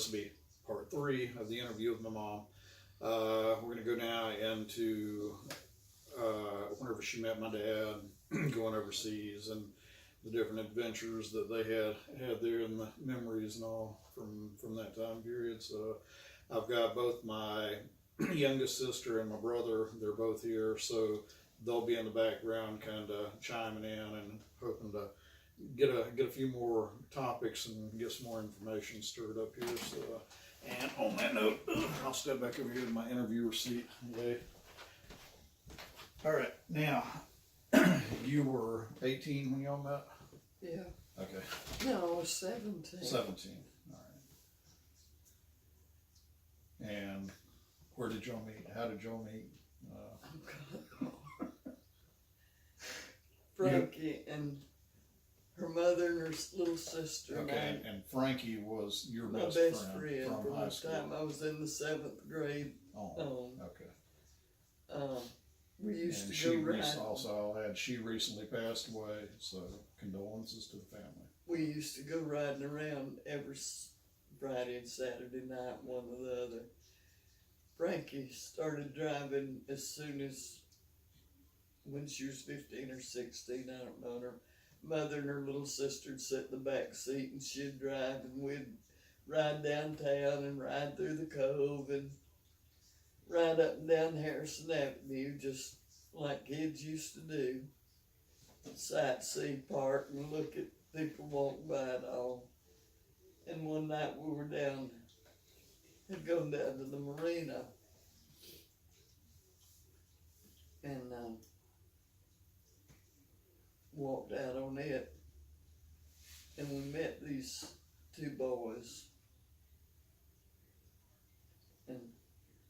this will be part 3 of the interview with my mom. We're going to go now into whenever she met my dad, going overseas, and the different adventures that they had there, and the memories and all from that time period. So I've got both my youngest sister and my brother. They're both here, so they'll be in the background, kind of chiming in and hoping to get a few more topics and get some more information stirred up here. So, and on that note, I'll step back over here to my interviewer seat. Okay. All right, now you were 18 when y'all met. Yeah. Okay. No, I was 17. 17. All right. And where did y'all meet? How did y'all meet? Frankie and her mother and her little sister. Okay, and Frankie was your my best friend from high the school. time I was in the 7th grade. Okay. We used and to she go ride. Also, she recently passed away, so condolences to the family. We used to go riding around every Friday and Saturday night, one or the other. Frankie started driving as soon as when she was 15 or 16, I don't know. And her mother and her little sister would sit in the back seat and she'd drive, and we'd ride downtown and ride through the cove and ride up and down Harrison Avenue, just like kids used to do. Sightsee, park, and look at people walk by and all. And one night we were had gone down to the marina, and walked out on it, and we met these 2 boys and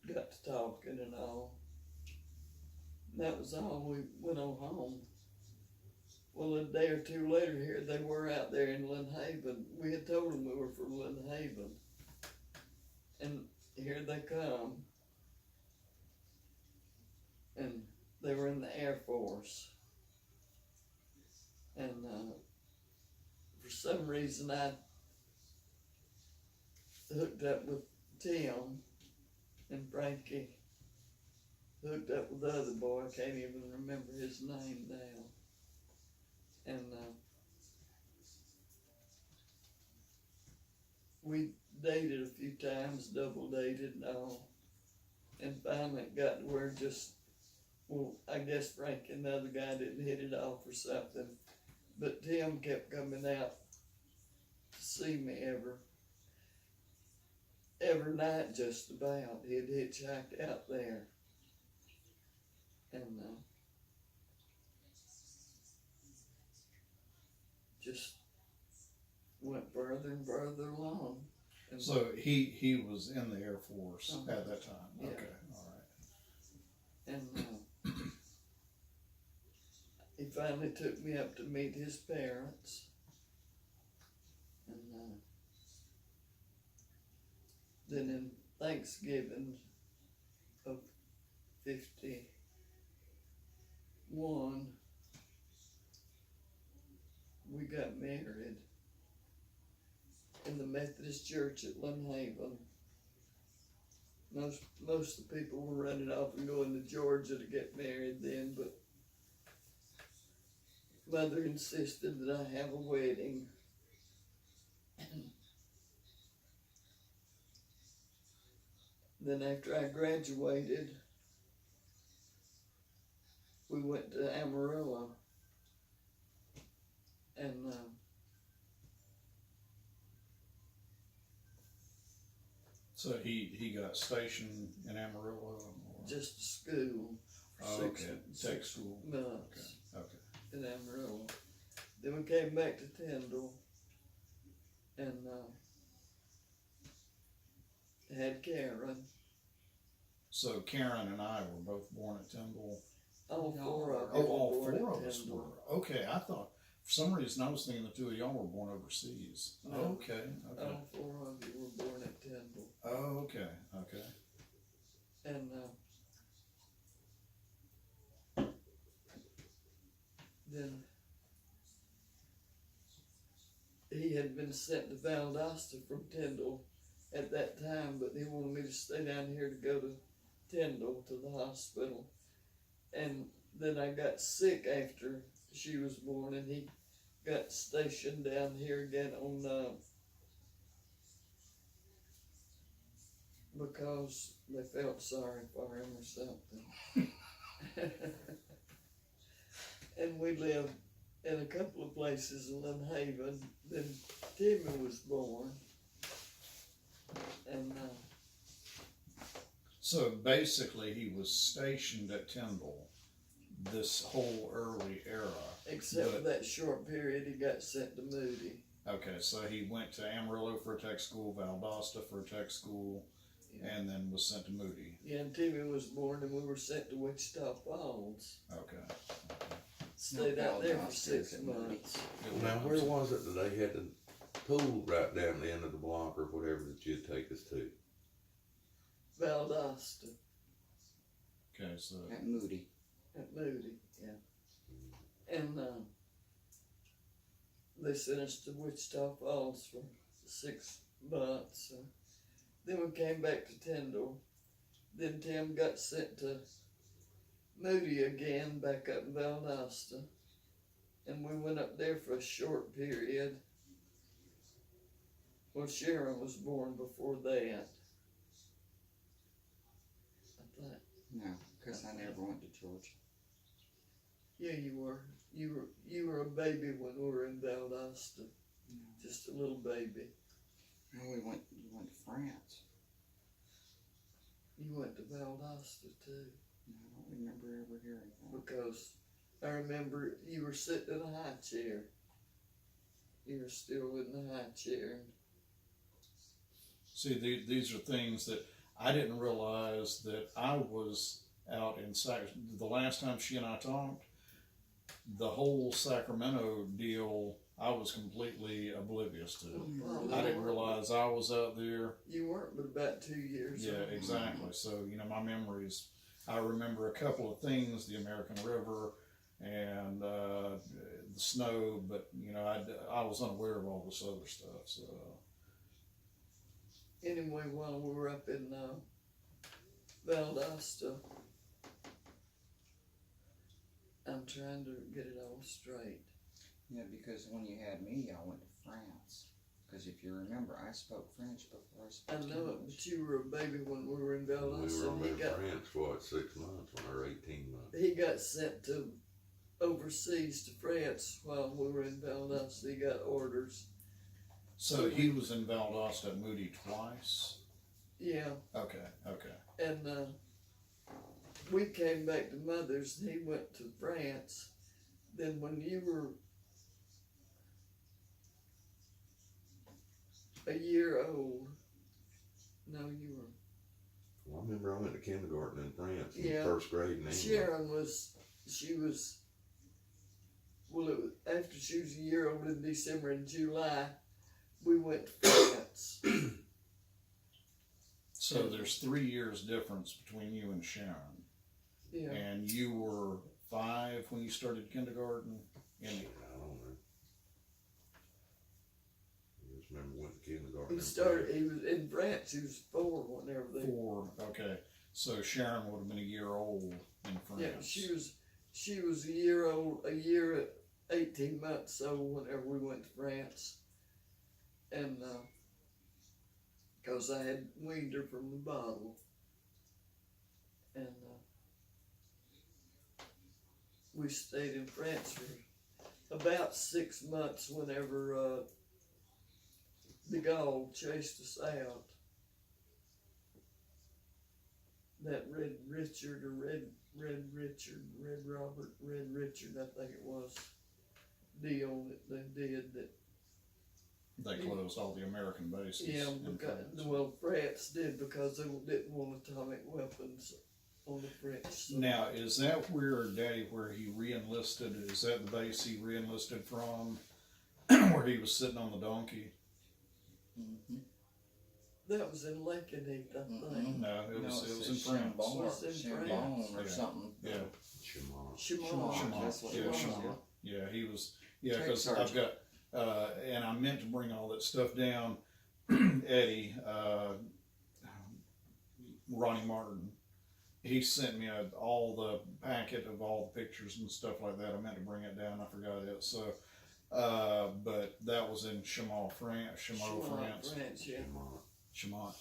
got to talking and all. And that was all. We went on home. Well, a day or 2 later, here they were out there in Lynn Haven. We had told them we were from Lynn Haven, and here they come, and they were in the Air Force. And for some reason, I hooked up with Tim, and Frankie hooked up with the other boy. I can't even remember his name now. And we dated a few times, double dated and all. And finally it got to where I guess Frankie and the other guy didn't hit it off or something. But Tim kept coming out to see me every night just about. He'd hitchhiked out there. And just went further and further along. And so he was in the Air Force at that time. Yeah. Okay, all right. And he finally took me up to meet his parents. And then in Thanksgiving of 51, we got married in the Methodist Church at Lynn Haven. Most of the people were running off and going to Georgia to get married then, but Mother insisted that I have a wedding. Then after I graduated, we went to Amarillo, and so he got stationed in Amarillo? Or? Just to school. Oh, okay. Tech school. Months. Okay. In Amarillo. Then we came back to Tyndall and had Karen. So Karen and I were both born at Tyndall. All 4 of us. All 4 of us were. Okay, I thought for some reason I was thinking the 2 of y'all were born overseas. No. Okay. All 4 of you were born at Tyndall. Oh, okay. And then he had been sent to Valdosta from Tyndall at that time, but he wanted me to stay down here to go to Tyndall to the hospital. And then I got sick after she was born, and he got stationed down here again on, because they felt sorry for him or something. And we lived in a couple of places in Lynn Haven. Then Timmy was born. And, So basically, he was stationed at Tyndall this whole early era. except for But- that short period, he got sent to Moody. Okay, so he went to Amarillo for a tech school, Valdosta for a tech school, and then was sent to Moody. Yeah, and Timmy was born, and we were sent to Wichita Falls. Okay. Stayed out there for Valdosta 6 is in Moody. months. Now, where was it that they had the pool right down the end of the block or whatever that you'd take us to? Valdosta Okay, so At Moody. at Moody, yeah. And they sent us to Wichita Falls for 6 months. Then we came back to Tyndall. Then Tim got sent to Moody again, back up in Valdosta. And we went up there for a short period. Well, Sharon was born before that. I thought, No, because I never went to Georgia. yeah, you were. You were a baby when we were in Valdosta. Just a little baby. No, you went to France. You went to Valdosta too, No, I don't remember ever hearing that. because I remember you were sitting in a high chair. You were still in the high chair. see, these are things that I didn't realize that I was out in the last time she and I talked, the whole Sacramento deal, I was completely oblivious to. Well, I didn't realize I was out there. You weren't but about 2 years Yeah, old. exactly. So, my memories, I remember a couple of things, the American River and the snow, but, I was unaware of all this other stuff, so. Anyway, while we were up in Valdosta, I'm trying to get it all straight. Yeah, because when you had me, I went to France. Because if you remember, I spoke French before I spoke I know it, English. but you were a baby when we were in We Valdosta. were And he in got France for 6 months when I was 18 months. he got sent to overseas to France while we were in Valdosta. He got orders. So he was in Valdosta at Moody twice? Yeah, Okay. and we came back to Mother's, and he went to France. Then when you were a year old, no, you were. Well, I remember I went to kindergarten in France in Yeah. 1st grade in England. Sharon was, well, it was, after she was a year old in December and July, we went to France. So there's 3 years difference between you and Sharon. Yeah, And you were 5 when you started kindergarten? I don't know. I just remember went to kindergarten. he was in France, he was 4 whenever they, 4, okay. So Sharon would have been a year old in France. yeah, she was a year 18 months old whenever we went to France. And, cause I had weaned her from the bottle. And, we stayed in France for about 6 months whenever, de Gaulle chased us out. That Red Richard, I think it was, deal that they did that. They closed all the American bases Yeah, in because, France. well, France did because they didn't want atomic weapons on the French. So. Now, is that where Daddy, where he re-enlisted, is that the base he re-enlisted from? Where he was sitting on the donkey? Mm-hmm. That was in Lakenheath, I think. No, it was in France. Chambon, It was in Chambon or Yeah. something. Yeah, Chimon. Chimon. Chimon, that's what it yeah, was. Chimon. Yeah, he was, Tank because I've sergeant. got, and I meant to bring all that stuff down Eddie, Ronnie Martin, he sent me all the packet of all the pictures and stuff like that. I meant to bring it down, I forgot it. So, but that was in Chaumont, France. Chaumont, France. Yeah. Chaumont. CHEMONT.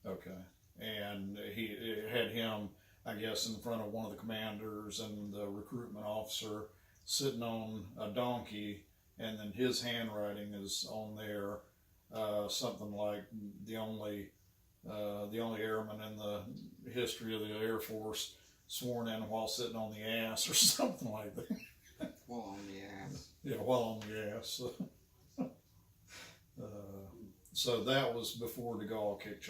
Okay. And it had him, I guess, in front of one of the commanders and the recruitment officer sitting on a donkey, and then his handwriting is on there, something like the only airman in the history of the Air Force sworn in while sitting on the ass or something like that. Well, on the ass. Yeah, while on the ass. So that was before De Gaulle kicked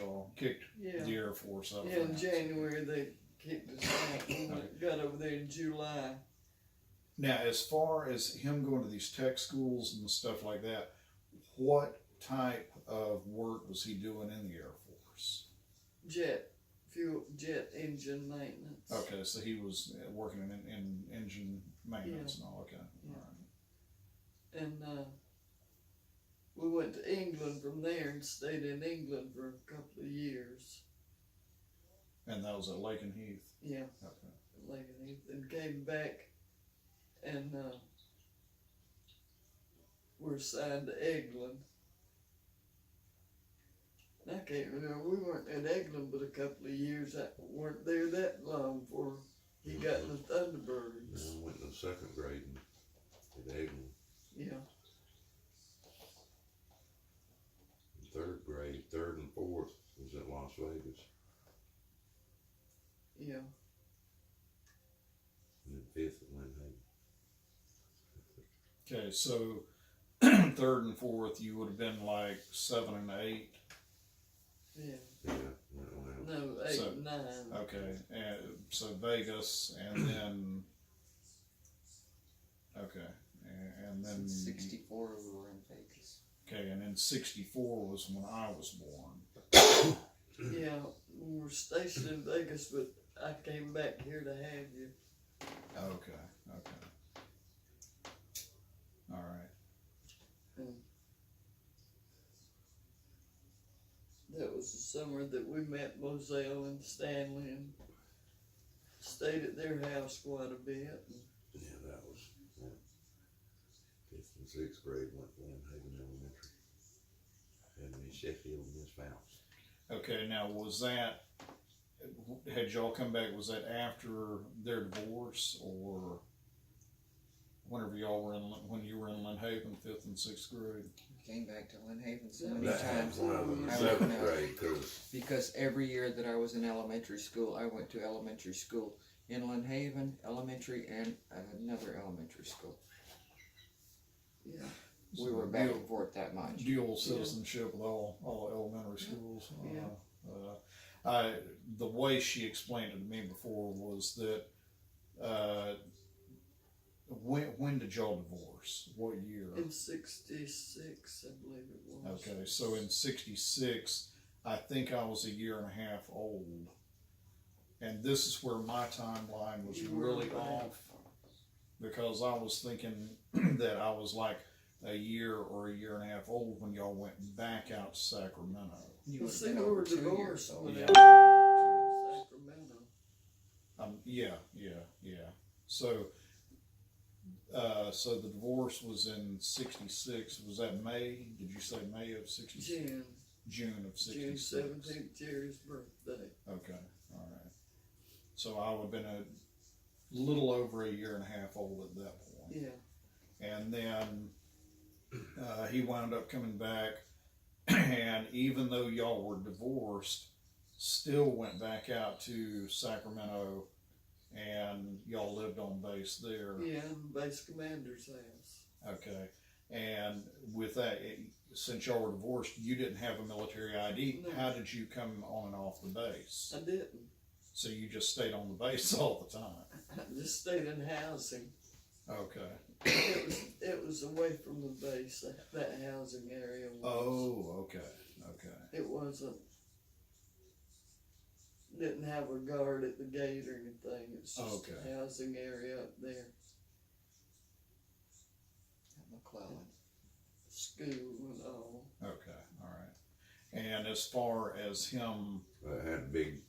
Yeah. the Air Force up. Yeah, in January they kicked us out. We got over there in July. Now, as far as him going to these tech schools and stuff like that, what type of work was he doing in the Air Force? Jet engine maintenance. Okay, so he was working in engine maintenance and all. Okay, Yeah. all right. And we went to England from there and stayed in England for a couple of years. And that was at Lake and Heath. Yeah, Okay. Lakenheath, and came back and were assigned to Eglin. And I can't remember, we weren't in Eglin but a couple of years. I weren't there that long before he got in the Thunderbirds. I went in the second grade at Eglin. Yeah. Third grade, third and fourth was at Las Vegas. Yeah. And then fifth at Lynn Haven. Okay, so third and fourth, you would have been like 7 and 8. Yeah. Yeah, that one out. No, 8 So- and 9. Okay, and so Vegas, and then okay, and then Since 64 we were in Vegas. okay, and then 64 was when I was born. Yeah, we were stationed in Vegas, but I came back here to have you. Okay, all right. And that was the summer that we met Moselle and Stanley and stayed at their house quite a bit. Yeah, that was fifth and sixth grade went to Lynn Haven Elementary. And Miss Sheffield and Miss Fouts. Okay, now was that, had y'all come back, was that after their divorce or whenever y'all were when you were in Lynn Haven, 5th and 6th grade? Came back to Lynn Haven so That many That times. happened when I was in I seventh wouldn't know. grade, cause Because every year that I was in elementary school, I went to elementary school in Lynn Haven Elementary and another elementary school. Yeah. We were back and forth that much. Dual citizenship with all elementary schools. Yeah. The way she explained it to me before was that when did y'all divorce? What year? In 66, I believe it was. Okay, so in 66, I think I was a year and a half old, and this is where my timeline was You were really back. off because I was thinking that I was like a year or a year and a half old when y'all went back out to Sacramento. You Well, would have see, been we over were 2 years divorced old. when Yeah. I went to Sacramento. So the divorce was in 66. Was that May? Did you say May of 66? June of 66. June 17th, Jerry's birthday. Okay, all right. So I would have been a little over a year and a half old at that point. Yeah. And then he wound up coming back, and even though y'all were divorced, still went back out to Sacramento, and y'all lived on base there. Yeah, in base commander's house. Okay, and with that, since y'all were divorced, you didn't have a military ID. No. How did you come on and off the base? I didn't. So you just stayed on the base all the time. I just stayed in housing. Okay. It was away from the base, that housing area was. Oh, okay, okay. It wasn't, didn't have a guard at the gate or anything, it's just Okay. a housing area up there, At McClellan. school and all. Okay, And as far as him, Had big,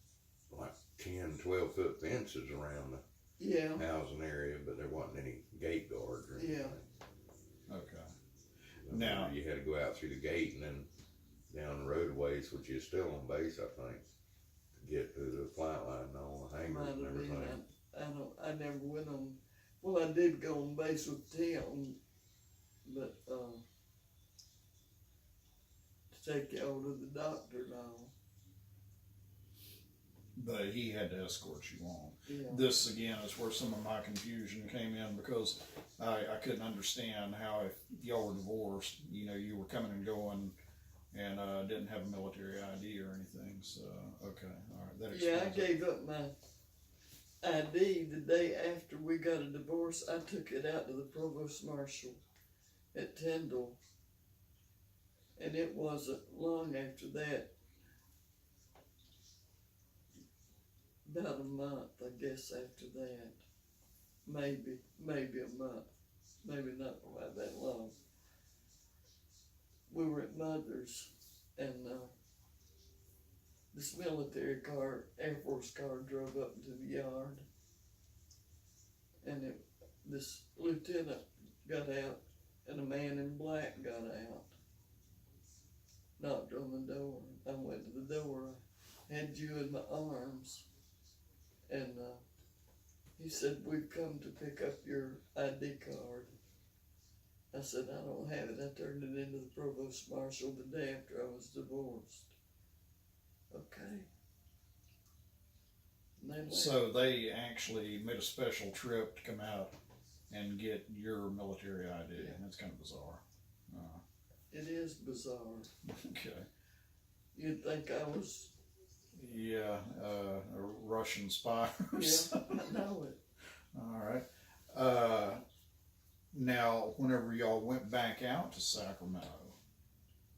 like 10, 12 foot fences around the Yeah, housing area, but there wasn't any gate guards or anything. okay, I Now- remember you had to go out through the gate and then down the roadways, which is still on base, I think, to get to the flight line and all the hangars might and have been. everything. I never went on. Well, I did go on base with Tim, but to take y'all to the doctor and all. but he had to escort you on. Yeah. This again is where some of my confusion came in, because I couldn't understand how, if y'all were divorced, you know, you were coming and going and didn't have a military ID or anything. So okay, all right, that Yeah, I explains it. gave up my ID the day after we got a divorce. I took it out to the provost marshal at Tyndall, and it wasn't long after that, about a month, I guess, after that, maybe a month, maybe not quite that long. We were at Mother's, and this military car, Air Force car, drove up into the yard, and this lieutenant got out, and a man in black got out, knocked on the door. I went to the door, I had you in my arms, and he said, "We've come to pick up your ID card." I said, "I don't have it." I turned it into the provost marshal the day after I was divorced. Okay. And they left. So they actually made a special trip to come out and get your military ID. Yeah. That's kind of bizarre. It is bizarre. Okay. You'd think I was, Yeah, a Russian spy. Or yeah, something. I know it. All right. Now, whenever y'all went back out to Sacramento,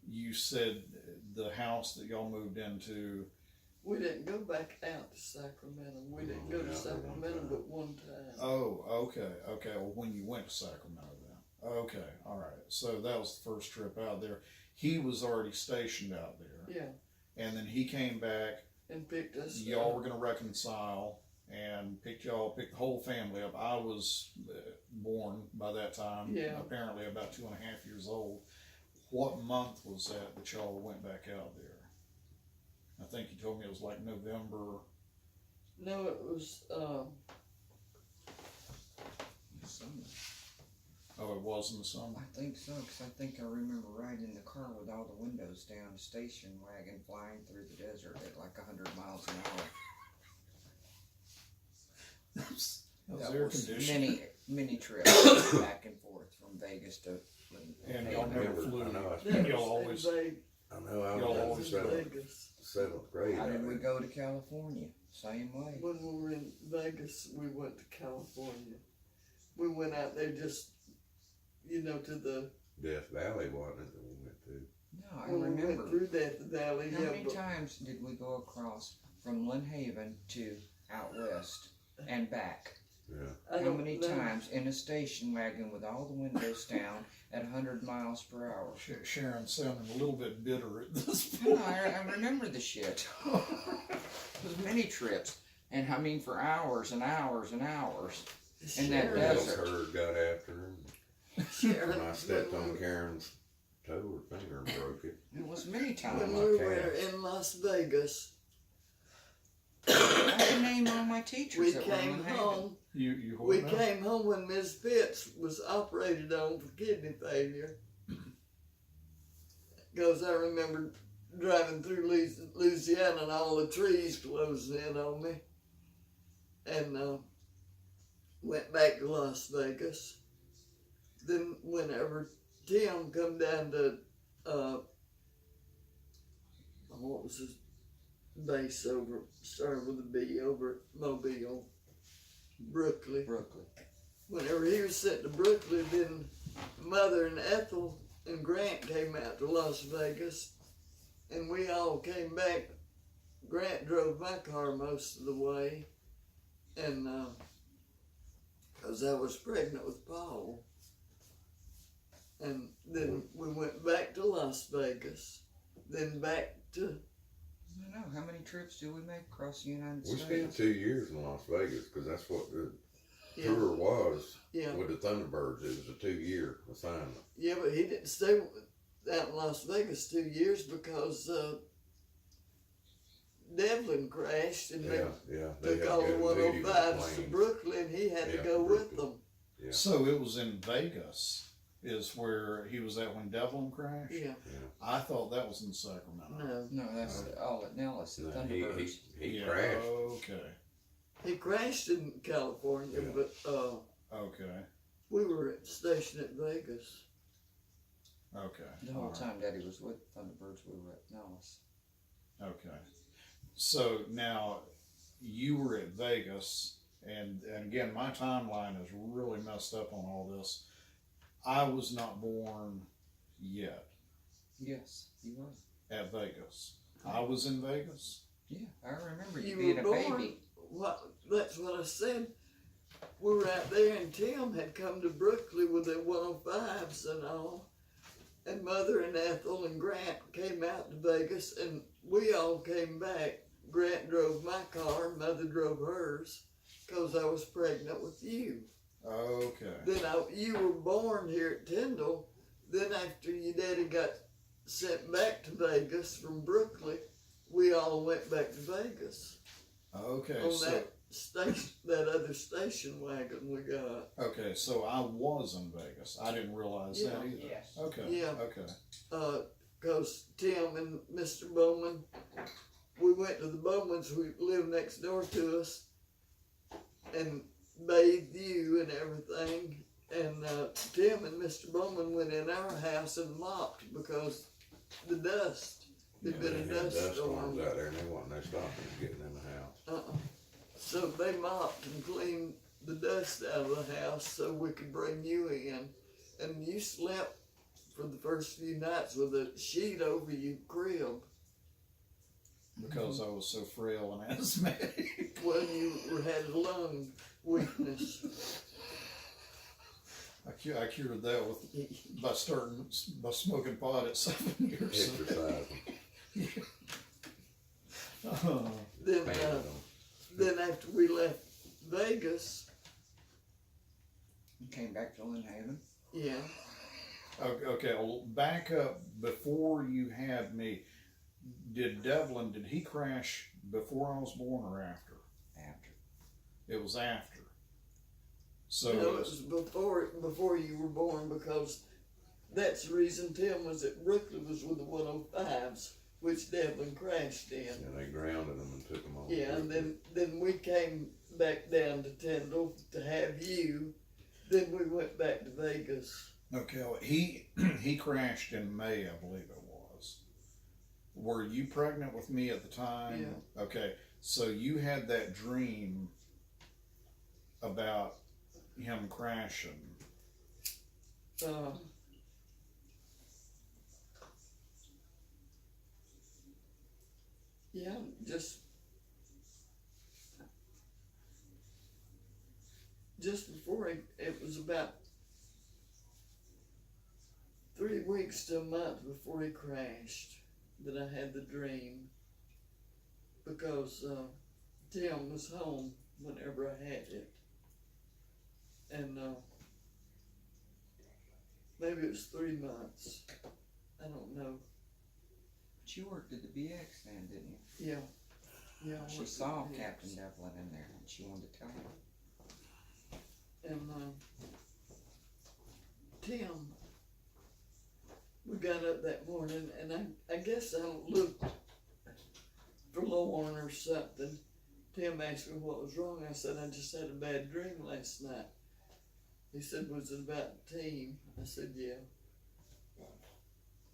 you said the house that y'all moved into. We didn't go back out to Sacramento. We didn't go to Sacramento but one time. Oh, okay, okay. Well, when you went to Sacramento, then. Okay, all right. So that was the first trip out there. He was already stationed out there, Yeah, and then he came back. and picked us Y'all up. were gonna reconcile and picked the whole family up. I was born by that time. Yeah. Apparently about 2.5 years old. What month was that y'all went back out there? I think you told me it was like November. No, it was, Oh, it was in the summer. I think so, because I think I remember riding in the car with all the windows down, a station wagon flying through the desert at like 100 miles an hour. That was That air was conditioning. many trips back and forth from Vegas to. And y'all never remember, flew. I know, I that Y'all was always. in I know I Y'all was always in Vegas. seventh, Vegas. seventh grade. How I did we think. go to California? Same way. When we were in Vegas, we went to California. We went out there just, to the, Death Valley, wasn't it, that we went to? No, I when we went remember. through Death Valley, How yeah, many but times did we go across from Lynn Haven to out west and back? Yeah. I How don't many know. times in a station wagon with all the windows down at 100 miles per hour? Sharon sounding a little bit bitter at this No, point. I remember the shit. It was many trips, and I mean for hours and hours and hours. In that Sharon- desert. Herd got after him. Sharon, When I stepped when on we- Karen's toe or finger and broke it. It was many When times. my we calf. were in Las Vegas, I had a name on my teachers we that were in came Lynn Haven. home. You We what now? came home when Miss Pitts was operated on for kidney failure. Because I remember driving through Louisiana and all the trees closing in on me. And went back to Las Vegas. Then whenever Tim come down to, what was his base over, started with a B, over at Mobile, Brooklyn. Brooklyn. Whenever he was sent to Brooklyn, then Mother and Ethel and Grant came out to Las Vegas, and we all came back. Grant drove my car most of the way, and because I was pregnant with Paul, and then we went back to Las Vegas, then back to, I don't know, how many trips do we make across the United We States? spent 2 years in Las Vegas, cause that's what the yeah, tour was yeah, with the Thunderbirds. It was a 2-year assignment. yeah, but he didn't stay out in Las Vegas 2 years because, Devlin crashed and they Yeah. They took had all to the go duty with 105s to planes. Brooklyn, he had to Yeah, go with Brooklyn. them, Yeah. So it was in Vegas, is where he was at when Devlin crashed. yeah, I thought that was in Sacramento. no. No, that's all at Nellis, the No, Thunderbirds. he Yeah, crashed. Okay. He crashed in California, Yeah. but, Okay. we were stationed at Vegas. Okay. The whole Alright. time Daddy was with Thunderbirds, we were at Nellis. Okay. So now you were at Vegas, and again, my timeline is really messed up on all this. I was not born yet Yes, he was. at Vegas. I was in Vegas. Yeah, I remember you You being were a born. baby. What? That's what I said. We were out there, and Tim had come to Brooklyn with the 105s and all. And Mother and Ethel and Grant came out to Vegas, and we all came back. Grant drove my car, Mother drove hers, 'cause I was pregnant with you. Okay. Then you were born here at Tyndall. Then after your daddy got sent back to Vegas from Brooklyn, we all went back to Vegas Okay. on So that station, that other station wagon we got. okay. So I was in Vegas. I didn't realize that Yeah. either. Yes. Okay. Yeah. Okay. 'Cause Tim and Mr. Bowman, we went to the Bowmans who lived next door to us and bathed you and everything. And Tim and Mr. Bowman went in our house and mopped because the dust. There'd Yeah, been a They had dust dust storms storm. out there, and they wasn't no stopping getting in the house. So they mopped and cleaned the dust out of the house so we could bring you in. And you slept for the first few nights with a sheet over your crib. Because I was so frail and asthmatic. Well, you had lung weakness. I cured that with by smoking pot at 7 years. Exercising. Then, Painted them. then after we left Vegas, You came back to Lynn Haven. yeah, Okay, well, back up before you had me. Did he crash before I was born or after? After. It was after. So no, it was before you were born because that's the reason Tim was at Brooklyn was with the 105s, which Devlin crashed in. And they grounded them and took them on. Yeah, and then we came back down to Tyndall to have you. Then we went back to Vegas. okay, well, he crashed in May, I believe it was. Were you pregnant with me at the time? Yeah. Okay, so you had that dream about him crashing. Yeah, just before it was about 3 weeks to a month before he crashed that I had the dream because Tim was home whenever I had it. And maybe it was 3 months. I don't know. But you worked at the BX then, didn't you? Yeah. Yeah. I She worked saw at the Captain Hicks. Devlin in there and she wanted to tell him. And Tim, we got up that morning and I guess I looked forlorn or something. Tim asked me what was wrong. I said, I just had a bad dream last night. He said, was it about the team? I said, yeah.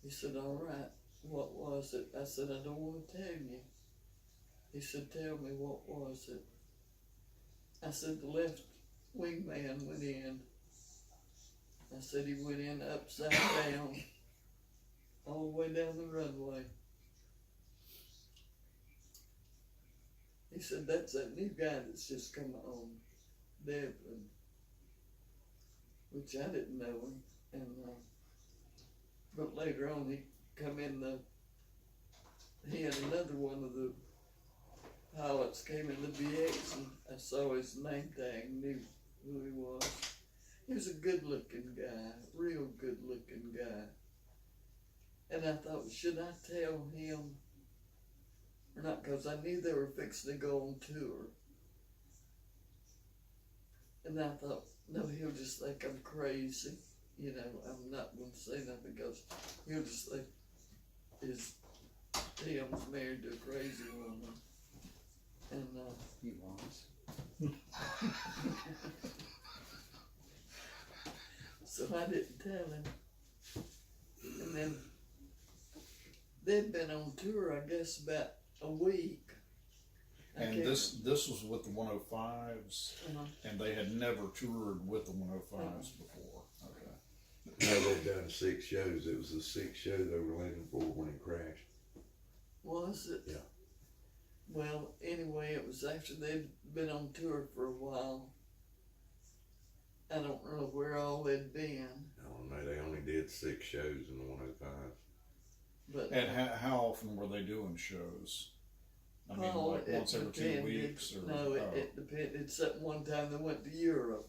He said, all right, what was it? I said, I don't want to tell you. He said, tell me, what was it? I said, the left wingman went in. I said, he went in upside down, all the way down the runway. He said, that's that new guy that's just come on, Devlin, which I didn't know him. And but later on, he come in the he and another one of the pilots came in the BX, and I saw his name tag, knew who he was. He was a good looking guy, real good looking guy. And I thought, should I tell him or not? Because I knew they were fixing to go on tour. And I thought, no, he'll just think I'm crazy. You know, I'm not going to say nothing because he'll just think Tim's married to a crazy woman. And, He was. so I didn't tell him. And then they'd been on tour, I guess, about a week. I And can't this was with the 105s, remember. and they had never toured with the 105s before. Okay. No, they've done 6 shows. It was the 6th show they were landing for when it crashed. Was it? Yeah. Well, anyway, it was after they'd been on tour for a while. I don't know where all they'd been, I don't know, they only did 6 shows in the 105s. but And how often were they doing shows? I mean, oh, like it once every 2 depended. weeks, or No, it depended. Except one time they went to Europe.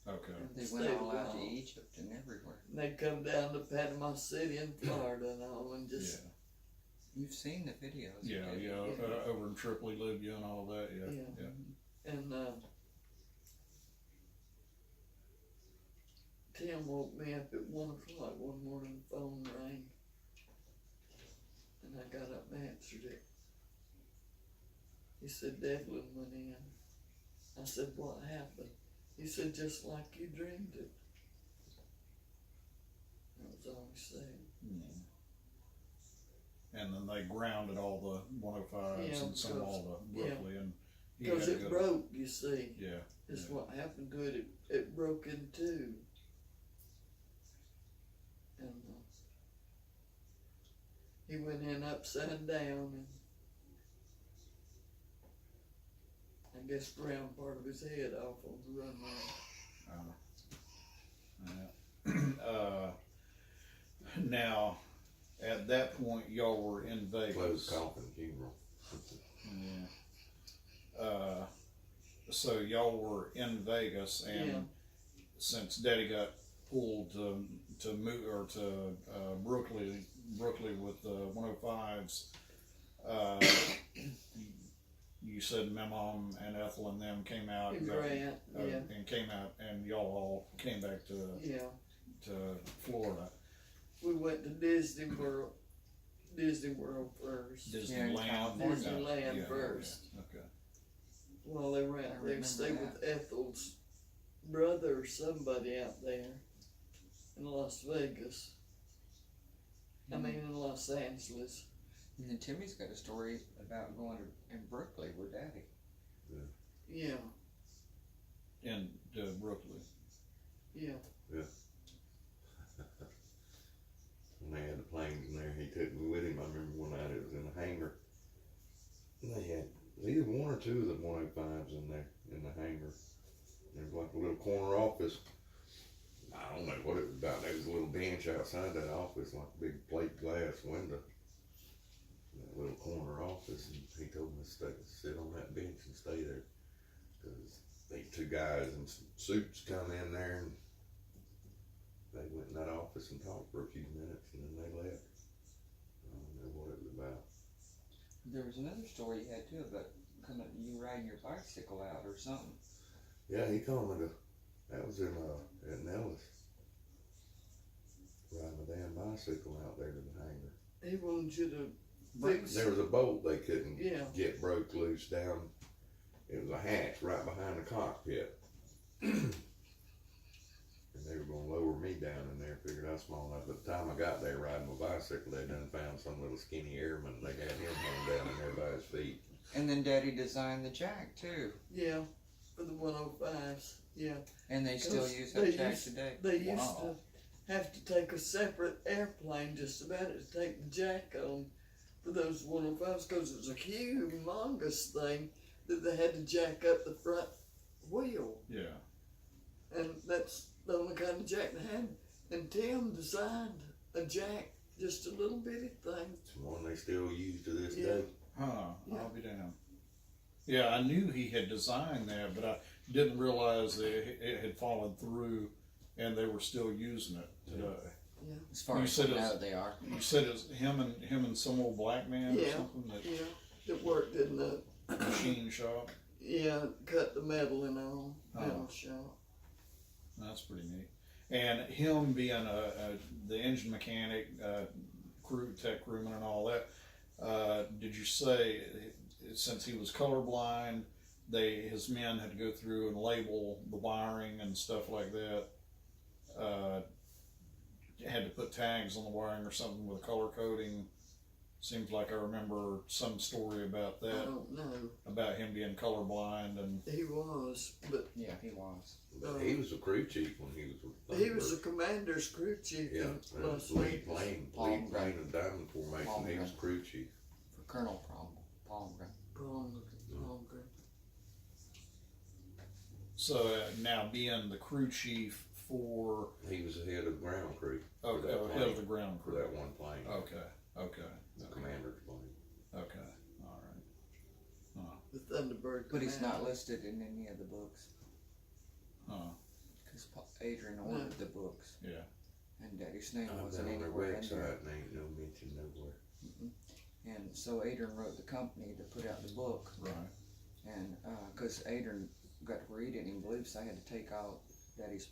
okay. And They stayed went a all out to while. Egypt and everywhere. And they'd come down to Panama City in Florida and all, and just Yeah, You've seen the videos. yeah, didn't you? yeah. Over in Tripoli, Libya, and all that. Yeah, Yeah. yeah. and Tim woke me up at 1 o'clock one morning. The phone rang, and I got up and answered it. He said Devlin went in. I said, what happened? He said, just like you dreamed it. That was all he said. Mm. And then they grounded all the 105s Yeah, and some all the yeah. Brooklyn. And he Because had to it go- broke, you see. Yeah. Is yeah. what happened to it. It broke in two. And he went in upside down, and I guess ground part of his head off on the runway. Now, at that point, y'all were in Vegas. Closed coffin funeral. Yeah. So y'all were in Vegas, and Yeah. since Daddy got pulled to move or to Brooklyn with the 105s, you said my mom and Ethel and them came out. And Grant, yeah. And came out, and y'all all came back to Yeah. Florida. We went to Disney World first. Disneyland. California. Disneyland Yeah, first. Okay. While they were I out there, remember stayed that. with Ethel's brother or somebody out there in Las Vegas. I mean, in Los Angeles. And then Timmy's got a story about going to in Brooklyn with Daddy. Yeah, In Brooklyn. yeah. When they had the planes in there, he took me with him. I remember one night it was in a hangar. And they had either 1 or 2 of the 105s in there, in the hangar. There was like a little corner office. I don't know what it was about. There was a little bench outside that office, like a big plate glass window. That little corner office, and he told me to sit on that bench and stay there. Because these 2 guys in suits come in there, and they went in that office and talked for a few minutes, and then they left. I don't know what it was about. There was another story you had too about you riding your bicycle out or something. Yeah, he told me that was in at Nellis. Riding a damn bicycle out there to the hangar. He wanted you to fix. There was a bolt they couldn't Yeah. get broke loose down. It was a hatch right behind the cockpit. And they were gonna lower me down in there, figured I was small enough. By the time I got there riding my bicycle, they done found some little skinny airman. They had him hung down in there by his feet. And then Daddy designed the jack too. Yeah, for the 105s. Yeah, And they still 'Cause use they that jack used- today. they used Wow. to have to take a separate airplane just about to take the jack on for those 105s because it was a humongous thing that they had to jack up the front wheel. Yeah. And that's the only kind of jack they had. And Tim designed a jack just a little bitty thing. It's one they still use to this Yeah. day. Huh, Yeah. I'll be damned. Yeah, I knew he had designed that, but I didn't realize that it had fallen through and they were still using it today. As far You as said I know, it's- they are. You said it's him and some old black man or Yeah. something that Yeah, that worked in the, machine shop. yeah, cut the metal and all, metal Oh. shop. That's pretty neat. And him being the engine mechanic, crew tech crewman and all that. Did you say since he was colorblind, his men had to go through and label the wiring and stuff like that? Had to put tags on the wiring or something with color coding. Seems like I remember some story about I that, don't know. about him being colorblind and He was, but Yeah, he was. But he was a crew chief when he was with he was the Thunderbird. commander's crew chief Yeah, in and Las lead Vegas. plane of Diamond Formation, he was Palmgren. crew chief. For Colonel Palmgren. Palmgren. so now being the crew chief for He was the head of ground crew okay, that head of the plane. ground for crew. that one plane, Okay, the commander's plane. okay, all right. The Thunderbird. But he's not commander. listed in any of the books. Huh, Because Adrian ordered the books. yeah. And Daddy's name I've been wasn't on their anywhere in there. website and ain't no mention nowhere. And so Adrian wrote the company to put out the book. Right. And because Adrian got to read it and he believes I had to take out Daddy's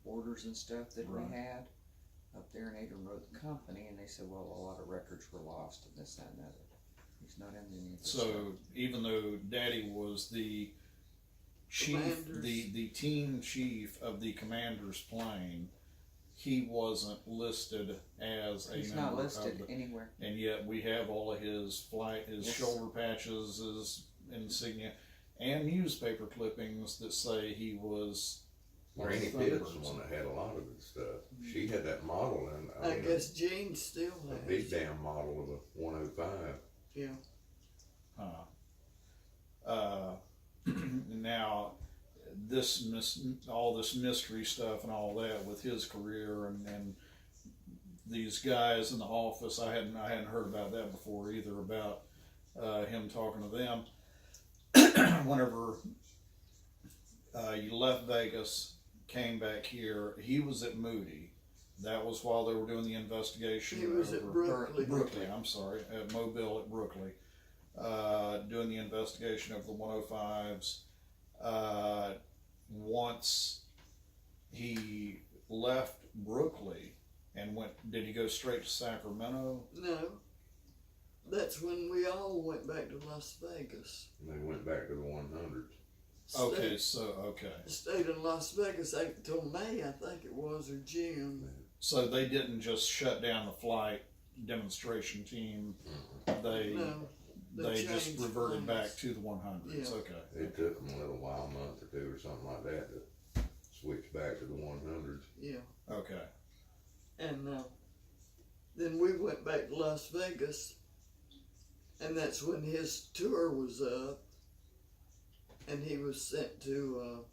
orders and stuff that Right. we had up there. And Adrian wrote the company and they said, well, a lot of records were lost and this, that, and the other. He's not in any of this stuff. So even though Daddy was the chief, Commanders. the team chief of the commander's plane, he wasn't listed as a He's member not listed of the, anywhere. and yet we have all of his his Yes. shoulder patches, his insignia, and newspaper clippings that say he was one of Granny the Pitt's the Thunderbirds. one that had a lot of his stuff. She had that model, and I guess Gene still a has. big damn model of a 105. Yeah. Now, all this mystery stuff and all that with his career and these guys in the office, I hadn't heard about that before either, about him talking to them. Whenever you left Vegas, came back here, he was at Moody. That was while they were doing the investigation. He was at over- Brooklyn. Brooklyn, I'm sorry, at Mobile at Brooklyn, doing the investigation of the 105s. Once he left Brooklyn and did he go straight to Sacramento? No. That's when we all went back to Las Vegas. And they went back to the 100s. Okay, okay. Stayed in Las Vegas until May, I think it was, or June. So they didn't just shut down the flight demonstration team. They No. they just changed reverted plans. back to the 100s. Yeah. Okay. It took them a little while, a month or two or something like that, to switch back to the 100s. Yeah. Okay. And then we went back to Las Vegas, and that's when his tour was up, and he was sent to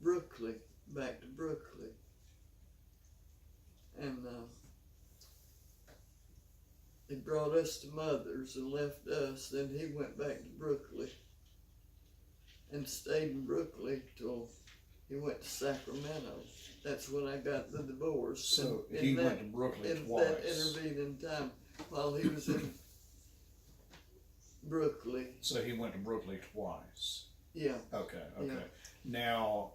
Brooklyn, back to Brooklyn. And he brought us to Mother's and left us. Then he went back to Brooklyn and stayed in Brooklyn till he went to Sacramento. That's when I got the divorce. So And he in went to Brooklyn in twice. that intervening time while he was in Brooklyn. So he went to Brooklyn twice. Yeah. Okay. Yeah. Now,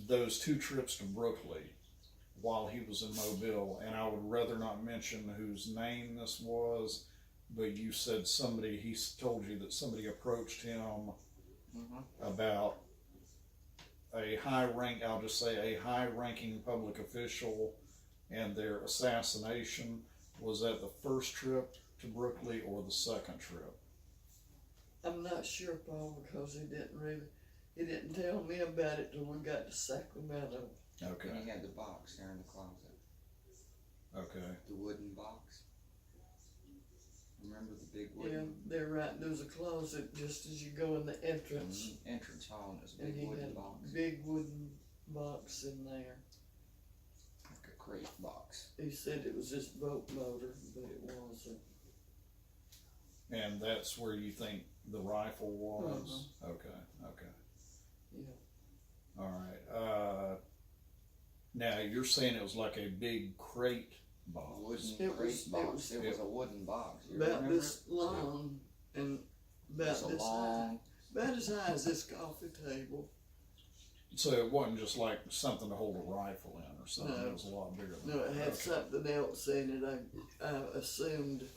those two trips to Brooklyn while he was in Mobile, and I would rather not mention whose name this was, but you said he told you that somebody approached him about I'll just say a high-ranking public official and their assassination. Was that the first trip to Brooklyn or the second trip? I'm not sure, Paul, because he didn't tell me about it till we got to Sacramento. Okay. And he had the box there in the closet. Okay. The wooden box. Remember the big Yeah, wooden they're right. There's a closet just as you go in the entrance. entrance hall and it was a And big he had wooden a box. big wooden box in there. Like a crate box. He said it was just boat motor, but it wasn't. And that's where you think the rifle was? Okay, okay. Yeah. Alright, now you're saying it was like a big crate box? Wooden It crate was- it box. was- It was a wooden box. You About remember this it? long and about It's a this high. long. About as high as this coffee table. So it wasn't just like something to hold a rifle in or something, No. it was a lot bigger than No, that. it had Okay. something else in it. I assumed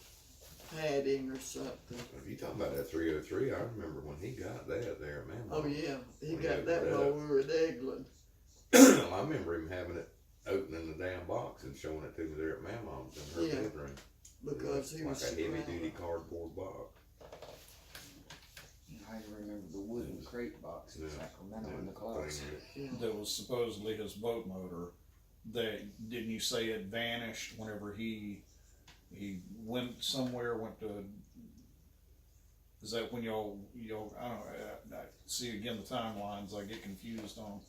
padding or something. If you talking about that 303, I remember when he got that there at Mammoth. Oh yeah, he When got had that while we were at Eglin. I remember him having it opening the damn box and showing it to me there at Mammoth's in her Yeah. bedroom. Because he like was a heavy surrounded. duty cardboard box. I remember the wooden crate box in Yeah. Sacramento in the Thing closet. that- Yeah. That was supposedly his boat motor, that, didn't you say it vanished whenever he went somewhere, went to, is that when y'all, I don't know, I see again the timelines, I get confused on.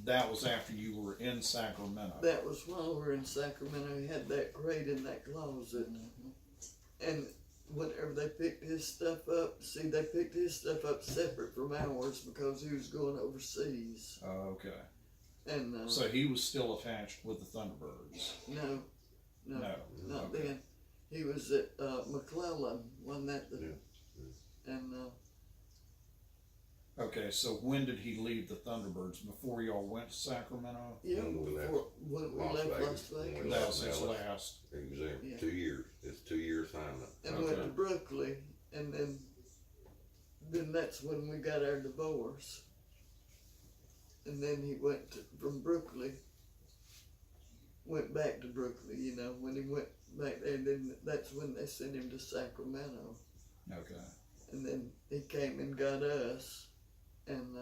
That was after you were in Sacramento. That was while we were in Sacramento. He had that crate in that closet. And whenever they picked his stuff up, see, they picked his stuff up separate from ours because he was going overseas. Okay, And so he was still attached with the Thunderbirds? no, No, not okay. then. He was at McClellan, wasn't that the? Yeah. And Okay, so when did he leave the Thunderbirds? Before y'all went to Sacramento? yeah, When we left before when we Las left Vegas, Las when we Vegas, That left was his Dallas. last. He was there Yeah. 2 years. It's 2 year assignment. and went to Okay. Brooklyn, and then that's when we got our divorce. And then he went from Brooklyn, went back to Brooklyn. You know, when he went back there, then that's when they sent him to Sacramento. Okay. And then he came and got us, and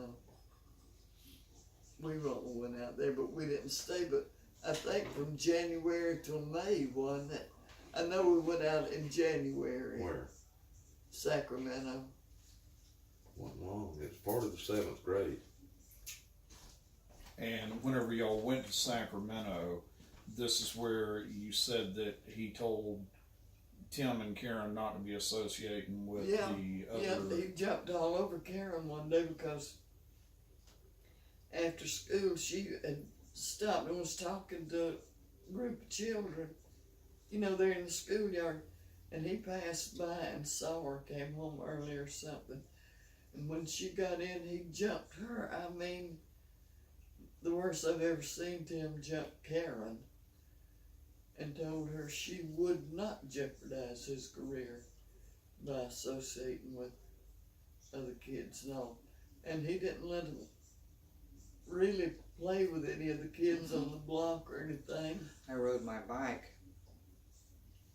we went out there, but we didn't stay. But I think from January till May, wasn't it? I know we went out in January. Where? Sacramento. Wasn't long. It's part of the 7th grade. And whenever y'all went to Sacramento, this is where you said that he told Tim and Karen not to be associating with Yeah, the Yeah, other. he jumped all over Karen one day because after school she had stopped and was talking to a group of children. You know, they're in the schoolyard, and he passed by and saw her, came home early or something. And when she got in, he jumped her. I mean, the worst I've ever seen Tim jump Karen, and told her she would not jeopardize his career by associating with other kids and all. And he didn't let him really play with any of the kids on the block or anything. I rode my bike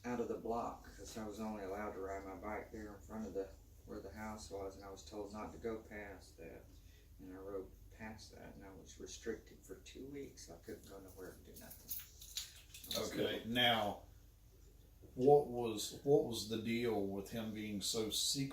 out of the block because I was only allowed to ride my bike there in front of where the house was, and I was told not to go past that. And I rode past that, and I was restricted for 2 weeks. I couldn't go nowhere and do nothing. Okay, now, what was the deal with him being so secretive